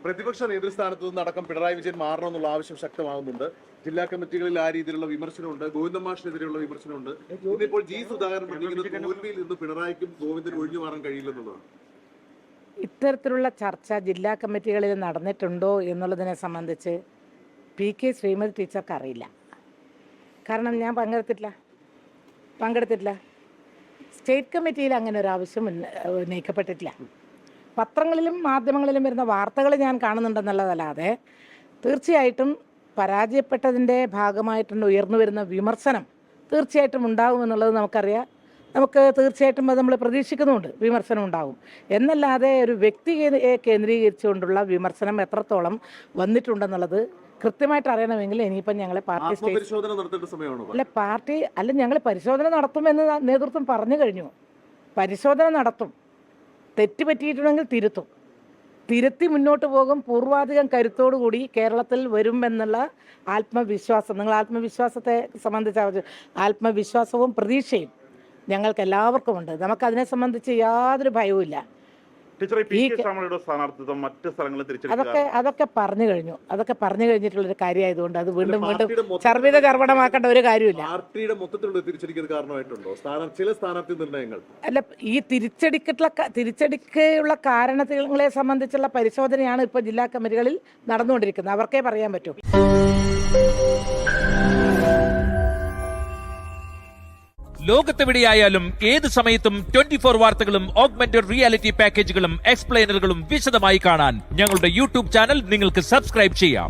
പ്രതിപക്ഷ നേതൃസ്ഥാനത്ത് നിന്നടക്കം പിണറായി വിജയൻ മാറണമെന്നുള്ള ആവശ്യം ശക്തമാകുന്നുണ്ട്. ജില്ലാ കമ്മിറ്റികളിൽ ആ രീതിയിലുള്ള വിമർശനമുണ്ട്. ഗോവിന്ദൻ മാഷിനെതിരെയുള്ള വിമർശനമുണ്ട്. ഇന്നിപ്പോൾ ജി സുധാകരൻ പ്രതികരിക്കുന്നത് തോൽവിയിൽ നിന്ന് പിണറായിക്കും ഗോവിന്ദനും ഒഴിഞ്ഞു മാറാൻ കഴിയില്ലെന്നുള്ളതാണ്. ഇത്തരത്തിലുള്ള ചർച്ച ജില്ലാ കമ്മിറ്റികളിൽ നടന്നിട്ടുണ്ടോ എന്നുള്ളതിനെ സംബന്ധിച്ച് PK ശ്രീമതി ടീച്ചർക്ക് അറിയില്ല. കാരണം ഞാൻ പങ്കെടുത്തിട്ടില്ല. സ്റ്റേറ്റ് കമ്മിറ്റിയിൽ അങ്ങനെ ഒരു ആവശ്യം ഉന്നയിക്കപ്പെട്ടിട്ടില്ല. പത്രങ്ങളിലും മാധ്യമങ്ങളിലും വരുന്ന വാർത്തകൾ ഞാൻ കാണുന്നുണ്ടെന്നുള്ളതല്ലാതെ തീർച്ചയായിട്ടും പരാജയപ്പെട്ടതിൻ്റെ ഭാഗമായിട്ടുണ്ട് ഉയർന്നു വരുന്ന വിമർശനം തീർച്ചയായിട്ടും ഉണ്ടാകുമെന്നുള്ളത് നമുക്കറിയാം. നമുക്ക് തീർച്ചയായിട്ടും അത് നമ്മൾ പ്രതീക്ഷിക്കുന്നുമുണ്ട്, വിമർശനം ഉണ്ടാകും എന്നല്ലാതെ ഒരു വ്യക്തിയെ കേന്ദ്രീകരിച്ചുകൊണ്ടുള്ള വിമർശനം എത്രത്തോളം വന്നിട്ടുണ്ടെന്നുള്ളത് കൃത്യമായിട്ട് അറിയണമെങ്കിൽ ഇനിയിപ്പം ഞങ്ങളെ പാർട്ടി ഞങ്ങൾ പരിശോധന നടത്തുമെന്ന് നേതൃത്വം പറഞ്ഞു കഴിഞ്ഞു. പരിശോധന നടത്തും, തെറ്റ് പറ്റിയിട്ടുണ്ടെങ്കിൽ തിരുത്തി മുന്നോട്ട് പോകും. പൂർവാധികം കരുത്തോടുകൂടി കേരളത്തിൽ വരുമെന്നുള്ള ആത്മവിശ്വാസം, നിങ്ങൾ ആത്മവിശ്വാസത്തെ സംബന്ധിച്ച ആത്മവിശ്വാസവും പ്രതീക്ഷയും ഞങ്ങൾക്ക് എല്ലാവർക്കും ഉണ്ട്. നമുക്കതിനെ സംബന്ധിച്ച് യാതൊരു ഭയവുമില്ല. അതൊക്കെ പറഞ്ഞു കഴിഞ്ഞിട്ടുള്ളൊരു കാര്യമായതുകൊണ്ട് അത് വീണ്ടും ചർവണമാക്കേണ്ട ഒരു കാര്യമില്ല. അല്ല, ഈ തിരിച്ചടിക്കുള്ള കാരണങ്ങളെ സംബന്ധിച്ചുള്ള പരിശോധനയാണ് ഇപ്പോൾ ജില്ലാ കമ്മിറ്റികളിൽ നടന്നുകൊണ്ടിരിക്കുന്നത്. അവർക്കേ പറയാൻ പറ്റൂ. ലോകത്തെവിടെയായാലും ഏത് സമയത്തും 24 വാർത്തകളും ഓഗ്മെന്റഡ് റിയാലിറ്റി പാക്കേജുകളും എക്സ്പ്ലെയിനറുകളും വിശദമായി കാണാൻ ഞങ്ങളുടെ യൂട്യൂബ് ചാനൽ നിങ്ങൾക്ക് സബ്സ്ക്രൈബ് ചെയ്യാം.